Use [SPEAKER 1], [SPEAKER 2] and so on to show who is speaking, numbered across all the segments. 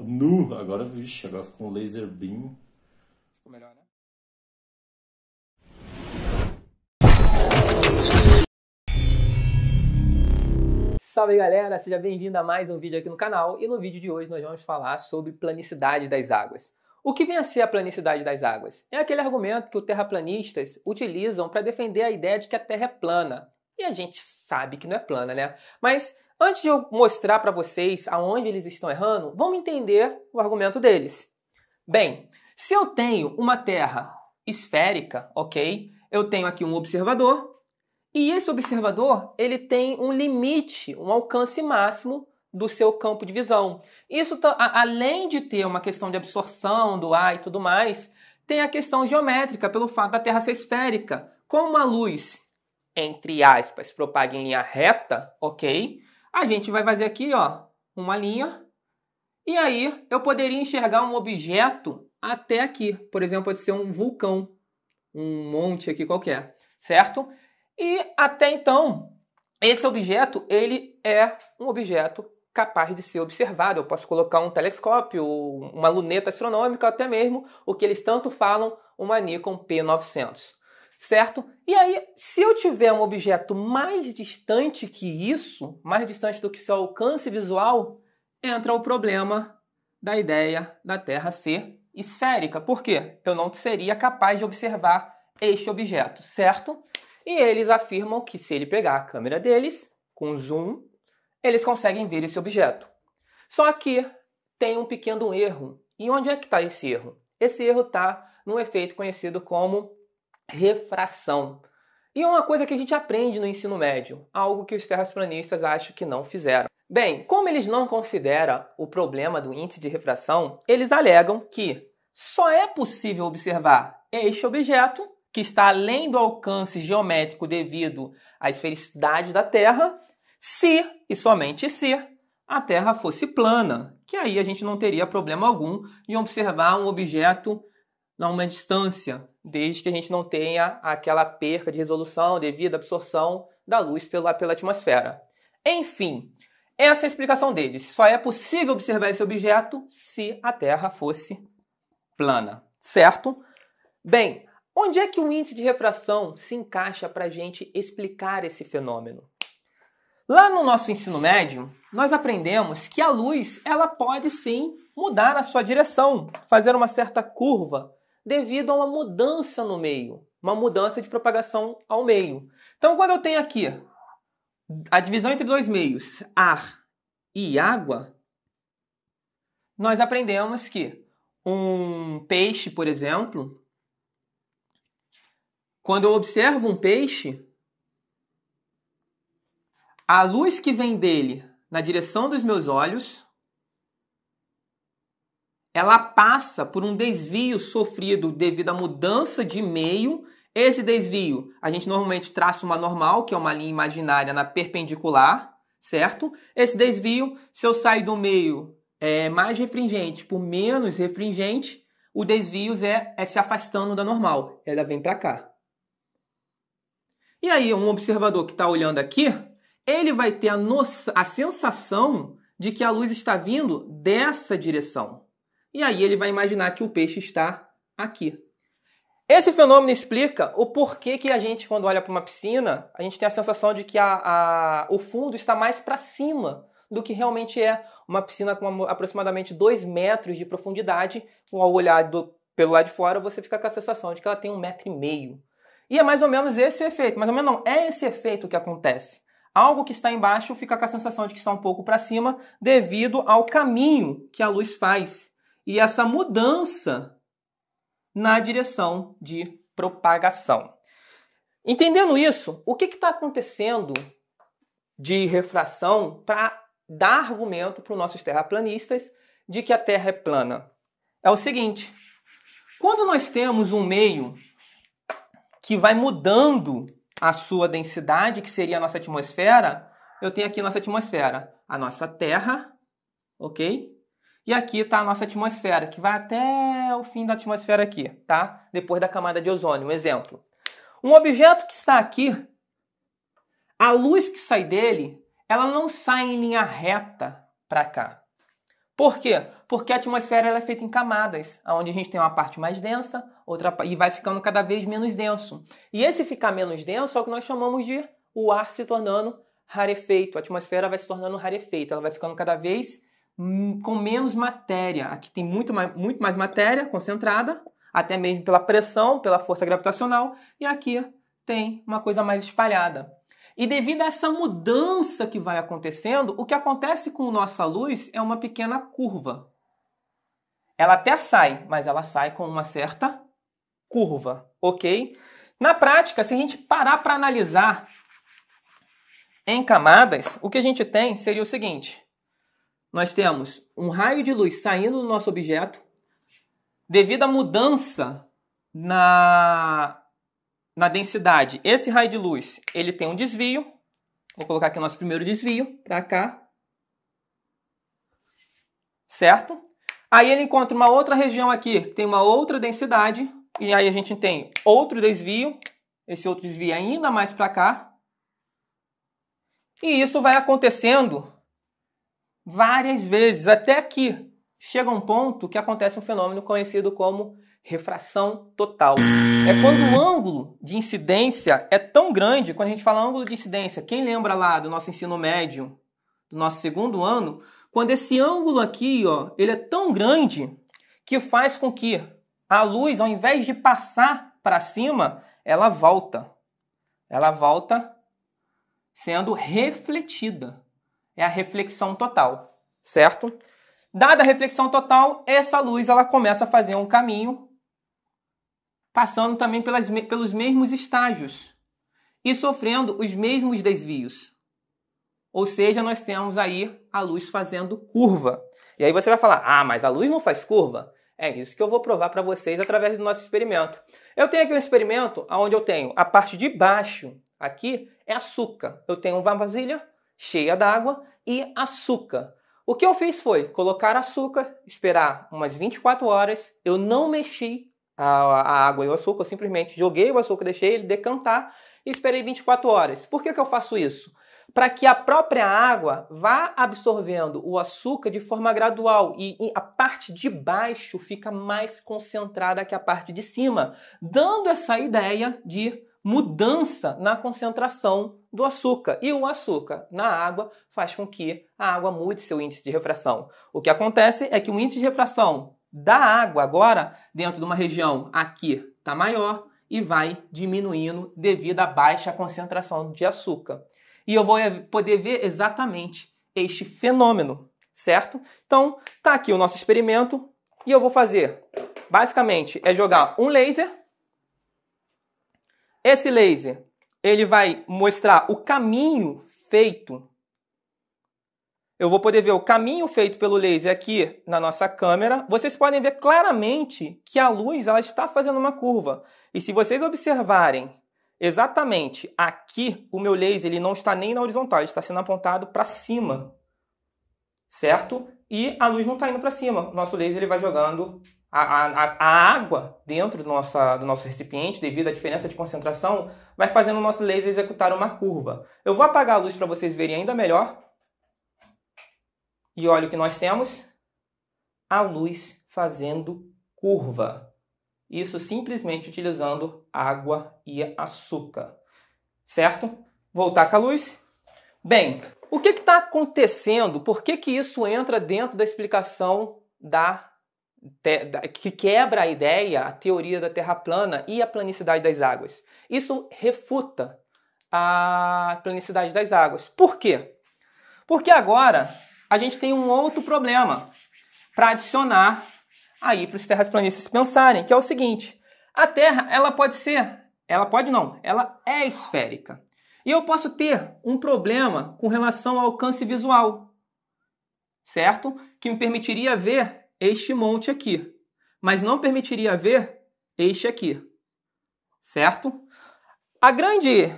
[SPEAKER 1] Nu! Agora, vixe, agora ficou um laser beam.
[SPEAKER 2] Ficou melhor, né? Salve galera, seja bem-vindo a mais um vídeo aqui no canal e no vídeo de hoje nós vamos falar sobre planicidade das águas. O que vem a ser a planicidade das águas? É aquele argumento que os terraplanistas utilizam para defender a ideia de que a Terra é plana. E a gente sabe que não é plana, né? Mas antes de eu mostrar para vocês aonde eles estão errando, vamos entender o argumento deles. Bem, se eu tenho uma Terra esférica, ok? Eu tenho aqui um observador. E esse observador, ele tem um limite, um alcance máximo do seu campo de visão. Isso, além de ter uma questão de absorção do ar e tudo mais, tem a questão geométrica, pelo fato da Terra ser esférica. Como a luz, entre aspas, propaga em linha reta, ok? A gente vai fazer aqui, ó, uma linha. E aí, eu poderia enxergar um objeto até aqui. Por exemplo, pode ser um vulcão, um monte aqui qualquer, certo? E até então, esse objeto, ele é um objeto capaz de ser observado. Eu posso colocar um telescópio, uma luneta astronômica, até mesmo o que eles tanto falam, uma Nikon P900, certo? E aí, se eu tiver um objeto mais distante que isso, mais distante do que seu alcance visual, entra o problema da ideia da Terra ser esférica. Por quê? Eu não seria capaz de observar este objeto, certo? E eles afirmam que se ele pegar a câmera deles, com zoom, eles conseguem ver esse objeto. Só que tem um pequeno erro. E onde é que está esse erro? Esse erro está num efeito conhecido como refração. E é uma coisa que a gente aprende no ensino médio, algo que os terraplanistas acham que não fizeram. Bem, como eles não consideram o problema do índice de refração, eles alegam que só é possível observar este objeto que está além do alcance geométrico devido à esfericidade da Terra, se, e somente se, a Terra fosse plana, que aí a gente não teria problema algum de observar um objeto a uma distância, desde que a gente não tenha aquela perca de resolução devido à absorção da luz pela atmosfera. Enfim, essa é a explicação deles. Só é possível observar esse objeto se a Terra fosse plana, certo? Bem, onde é que o índice de refração se encaixa para a gente explicar esse fenômeno? Lá no nosso ensino médio, nós aprendemos que a luz ela pode sim mudar a sua direção, fazer uma certa curva, devido a uma mudança no meio, uma mudança de propagação ao meio. Então, quando eu tenho aqui a divisão entre dois meios, ar e água, nós aprendemos que um peixe, por exemplo, quando eu observo um peixe, a luz que vem dele na direção dos meus olhos, ela passa por um desvio sofrido devido à mudança de meio. Esse desvio, a gente normalmente traça uma normal, que é uma linha imaginária na perpendicular, certo? Esse desvio, se eu sair do meio mais refringente por menos refringente, o desvio é se afastando da normal. Ela vem para cá. E aí, um observador que está olhando aqui, ele vai ter a sensação de que a luz está vindo dessa direção. E aí ele vai imaginar que o peixe está aqui. Esse fenômeno explica o porquê que a gente, quando olha para uma piscina, a gente tem a sensação de que o fundo está mais para cima do que realmente é uma piscina com aproximadamente 2 metros de profundidade. Ao olhar pelo lado de fora, você fica com a sensação de que ela tem 1,5 metro. E é mais ou menos esse o efeito. Mais ou menos não, é esse efeito que acontece. Algo que está embaixo fica com a sensação de que está um pouco para cima devido ao caminho que a luz faz. E essa mudança na direção de propagação. Entendendo isso, o que está acontecendo de refração para dar argumento para os nossos terraplanistas de que a Terra é plana? É o seguinte, quando nós temos um meio que vai mudando a sua densidade, que seria a nossa atmosfera, eu tenho aqui a nossa atmosfera, a nossa Terra, ok? E aqui está a nossa atmosfera, que vai até o fim da atmosfera aqui, tá? Depois da camada de ozônio, um exemplo. Um objeto que está aqui, a luz que sai dele, ela não sai em linha reta para cá. Por quê? Porque a atmosfera ela é feita em camadas, onde a gente tem uma parte mais densa, outra e vai ficando cada vez menos denso. E esse ficar menos denso é o que nós chamamos de o ar se tornando rarefeito. A atmosfera vai se tornando rarefeita, ela vai ficando cada vez com menos matéria. Aqui tem muito mais matéria concentrada, até mesmo pela pressão, pela força gravitacional, e aqui tem uma coisa mais espalhada. E devido a essa mudança que vai acontecendo, o que acontece com nossa luz é uma pequena curva. Ela até sai, mas ela sai com uma certa curva, ok? Na prática, se a gente parar para analisar em camadas, o que a gente tem seria o seguinte. Nós temos um raio de luz saindo do nosso objeto. Devido à mudança na densidade, esse raio de luz ele tem um desvio. Vou colocar aqui o nosso primeiro desvio para cá. Certo? Aí ele encontra uma outra região aqui, que tem uma outra densidade. E aí a gente tem outro desvio. Esse outro desvio ainda mais para cá. E isso vai acontecendo várias vezes, até que chega um ponto que acontece um fenômeno conhecido como refração total. É quando o ângulo de incidência é tão grande, quando a gente fala ângulo de incidência, quem lembra lá do nosso ensino médio, do nosso segundo ano, quando esse ângulo aqui, ó, ele é tão grande que faz com que a luz, ao invés de passar para cima, ela volta. Ela volta sendo refletida. É a reflexão total, certo? Dada a reflexão total, essa luz ela começa a fazer um caminho, passando também pelos mesmos estágios e sofrendo os mesmos desvios. Ou seja, nós temos aí a luz fazendo curva. E aí você vai falar, ah, mas a luz não faz curva? É isso que eu vou provar para vocês através do nosso experimento. Eu tenho aqui um experimento onde eu tenho a parte de baixo, aqui é açúcar. Eu tenho uma vasilha cheia d'água e açúcar. O que eu fiz foi colocar açúcar, esperar umas 24 horas, eu não mexi a água e o açúcar, eu simplesmente joguei o açúcar, deixei ele decantar e esperei 24 horas. Por que eu faço isso? Para que a própria água vá absorvendo o açúcar de forma gradual e a parte de baixo fica mais concentrada que a parte de cima, dando essa ideia de mudança na concentração do açúcar. E o açúcar na água faz com que a água mude seu índice de refração. O que acontece é que o índice de refração da água agora, dentro de uma região aqui, está maior e vai diminuindo devido à baixa concentração de açúcar. E eu vou poder ver exatamente este fenômeno, certo? Então, tá aqui o nosso experimento e eu vou fazer, basicamente, é jogar um laser. Esse laser, ele vai mostrar o caminho feito. Eu vou poder ver o caminho feito pelo laser aqui na nossa câmera. Vocês podem ver claramente que a luz ela está fazendo uma curva. E se vocês observarem exatamente aqui, o meu laser ele não está nem na horizontal, ele está sendo apontado para cima, certo? E a luz não está indo para cima. O nosso laser ele vai jogando a água dentro do nosso recipiente, devido à diferença de concentração, vai fazendo o nosso laser executar uma curva. Eu vou apagar a luz para vocês verem ainda melhor. E olha o que nós temos. A luz fazendo curva. Isso simplesmente utilizando água e açúcar. Certo? Voltar com a luz. Bem, o que está acontecendo? Por que isso entra dentro da explicação que quebra a ideia, a teoria da Terra plana e a planicidade das águas? Isso refuta a planicidade das águas. Por quê? Porque agora a gente tem um outro problema para adicionar aí para os terraplanistas pensarem, que é o seguinte: a Terra, ela é esférica. E eu posso ter um problema com relação ao alcance visual, certo? Que me permitiria ver este monte aqui, mas não permitiria ver este aqui, certo? A grande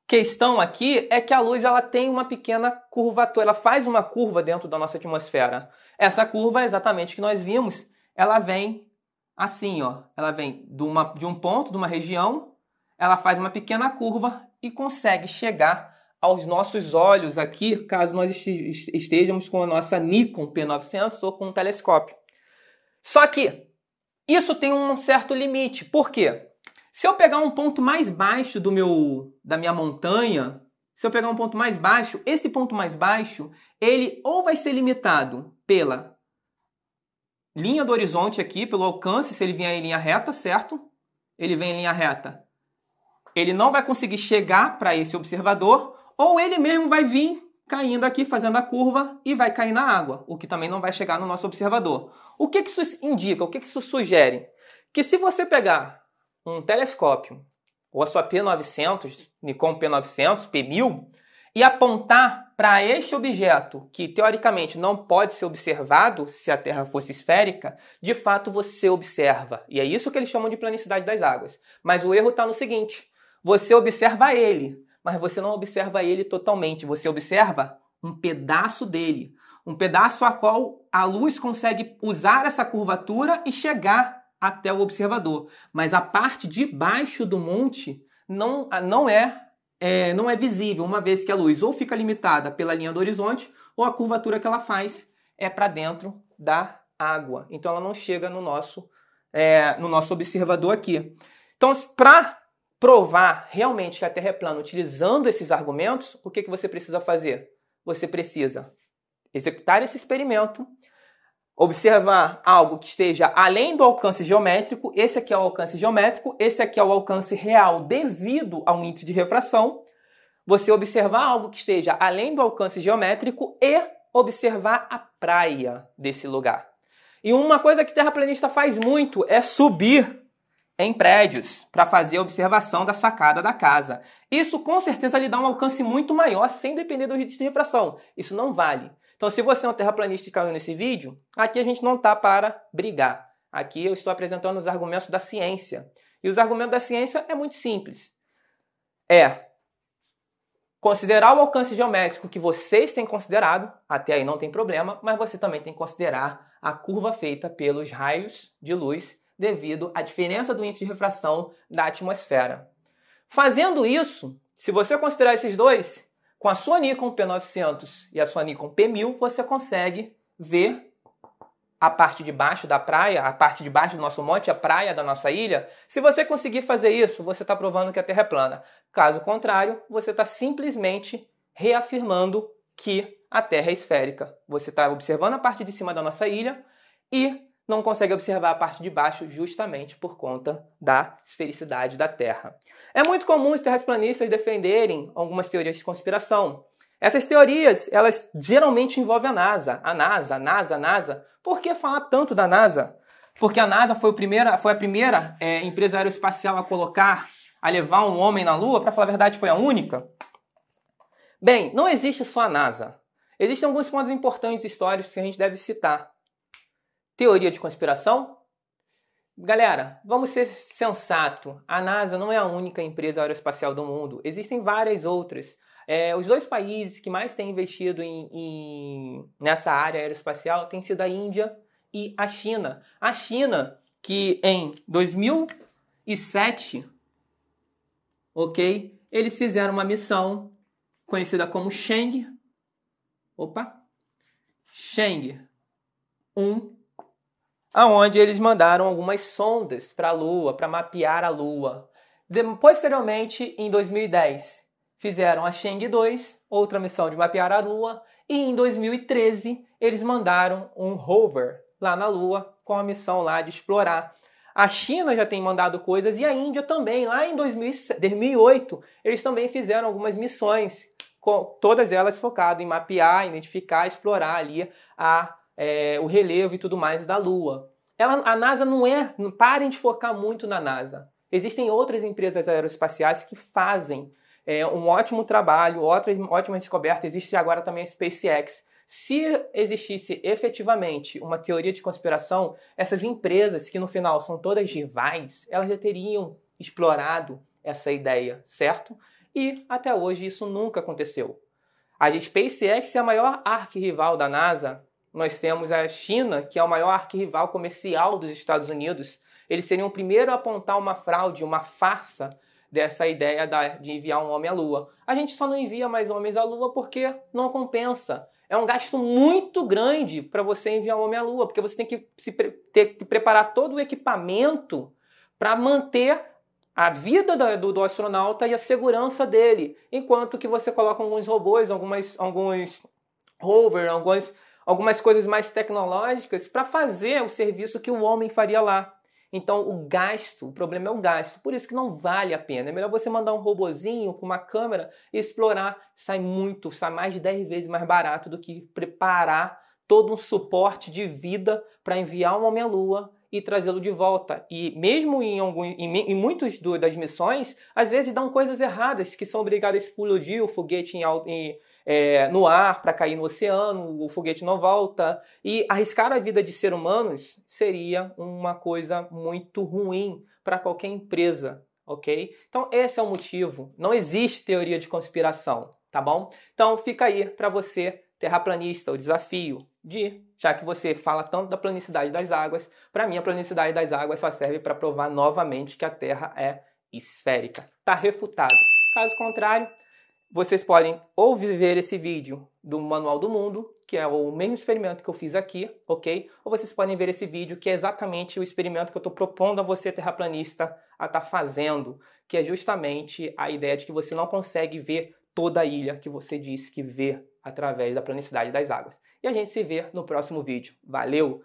[SPEAKER 2] questão aqui é que a luz ela tem uma pequena curvatura, ela faz uma curva dentro da nossa atmosfera. Essa curva é exatamente o que nós vimos, ela vem assim, ó, ela vem de um ponto, de uma região, ela faz uma pequena curva e consegue chegar aos nossos olhos aqui, caso nós estejamos com a nossa Nikon P900 ou com um telescópio. Só que isso tem um certo limite. Por quê? Se eu pegar um ponto mais baixo da minha montanha, se eu pegar um ponto mais baixo, esse ponto mais baixo, ele ou vai ser limitado pela linha do horizonte aqui, pelo alcance, se ele vier em linha reta, certo? Ele vem em linha reta. Ele não vai conseguir chegar para esse observador, ou ele mesmo vai vir caindo aqui, fazendo a curva e vai cair na água, o que também não vai chegar no nosso observador. O que isso indica? O que isso sugere? Que se você pegar um telescópio, ou a sua P900, Nikon P900, P1000, e apontar para este objeto, que teoricamente não pode ser observado se a Terra fosse esférica, de fato você observa. E é isso que eles chamam de planicidade das águas. Mas o erro está no seguinte: você observa ele, mas você não observa ele totalmente. Você observa um pedaço dele. Um pedaço a qual a luz consegue usar essa curvatura e chegar até o observador. Mas a parte de baixo do monte não é visível, uma vez que a luz ou fica limitada pela linha do horizonte, ou a curvatura que ela faz é para dentro da água. Então ela não chega no nosso observador aqui. Então, para provar realmente que a Terra é plana utilizando esses argumentos, o que você precisa fazer? Você precisa executar esse experimento, observar algo que esteja além do alcance geométrico. Esse aqui é o alcance geométrico, esse aqui é o alcance real devido ao índice de refração. Você observar algo que esteja além do alcance geométrico e observar a praia desse lugar. E uma coisa que terraplanista faz muito é subir em prédios para fazer a observação da sacada da casa. Isso com certeza lhe dá um alcance muito maior sem depender do índice de refração. Isso não vale. Então, se você é um terraplanista e caiu nesse vídeo, aqui a gente não está para brigar. Aqui eu estou apresentando os argumentos da ciência. E os argumentos da ciência é muito simples. Considerar o alcance geométrico que vocês têm considerado, até aí não tem problema, mas você também tem que considerar a curva feita pelos raios de luz devido à diferença do índice de refração da atmosfera. Fazendo isso, se você considerar esses dois, com a sua Nikon P900 e a sua Nikon P1000, você consegue ver a parte de baixo da praia, a parte de baixo do nosso monte, a praia da nossa ilha. Se você conseguir fazer isso, você está provando que a Terra é plana. Caso contrário, você está simplesmente reafirmando que a Terra é esférica. Você está observando a parte de cima da nossa ilha e não consegue observar a parte de baixo justamente por conta da esfericidade da Terra. É muito comum os terraplanistas defenderem algumas teorias de conspiração. Essas teorias, elas geralmente envolvem a NASA. A NASA. Por que falar tanto da NASA? Porque a NASA foi a primeira empresa aeroespacial a levar um homem na Lua? Para falar a verdade, foi a única? Bem, não existe só a NASA. Existem alguns pontos importantes históricos que a gente deve citar. Teoria de conspiração? Galera, vamos ser sensatos. A NASA não é a única empresa aeroespacial do mundo. Existem várias outras. Os dois países que mais têm investido nessa área aeroespacial têm sido a Índia e a China. A China, que em 2007, eles fizeram uma missão conhecida como Chang'e 1, aonde eles mandaram algumas sondas para a Lua, para mapear a Lua. Posteriormente, em 2010, fizeram a Chang'e 2, outra missão de mapear a Lua, e em 2013 eles mandaram um rover lá na Lua com a missão lá de explorar. A China já tem mandado coisas e a Índia também. Lá em 2008 eles também fizeram algumas missões, todas elas focadas em mapear, identificar, explorar ali o relevo e tudo mais da Lua. A NASA não parem de focar muito na NASA. Existem outras empresas aeroespaciais que fazem um ótimo trabalho, ótima descoberta. Existe agora também a SpaceX. Se existisse efetivamente uma teoria de conspiração, essas empresas, que no final são todas rivais, elas já teriam explorado essa ideia, certo? E até hoje isso nunca aconteceu. A SpaceX é a maior arquirrival da NASA. Nós temos a China, que é o maior arquirrival comercial dos Estados Unidos. Eles seriam o primeiro a apontar uma fraude, uma farsa dessa ideia de enviar um homem à Lua. A gente só não envia mais homens à Lua porque não compensa. É um gasto muito grande para você enviar um homem à Lua, porque você tem que ter que preparar todo o equipamento para manter a vida do astronauta e a segurança dele, enquanto que você coloca alguns robôs, alguns rover, algumas coisas mais tecnológicas para fazer o serviço que o homem faria lá. Então o problema é o gasto, por isso que não vale a pena. É melhor você mandar um robozinho com uma câmera e explorar, sai mais de 10 vezes mais barato do que preparar todo um suporte de vida para enviar um homem à Lua e trazê-lo de volta. E mesmo em muitas das missões, às vezes dão coisas erradas, que são obrigadas a explodir o foguete no ar para cair no oceano, o foguete não volta. E arriscar a vida de seres humanos seria uma coisa muito ruim para qualquer empresa, ok? Então esse é o motivo. Não existe teoria de conspiração, tá bom? Então fica aí para você, terraplanista, o desafio já que você fala tanto da planicidade das águas, para mim a planicidade das águas só serve para provar novamente que a Terra é esférica. Está refutado. Caso contrário, vocês podem ou ver esse vídeo do Manual do Mundo, que é o mesmo experimento que eu fiz aqui, ok? Ou vocês podem ver esse vídeo, que é exatamente o experimento que eu estou propondo a você, terraplanista, a estar fazendo, que é justamente a ideia de que você não consegue ver toda a ilha que você disse que vê através da planicidade das águas. E a gente se vê no próximo vídeo. Valeu!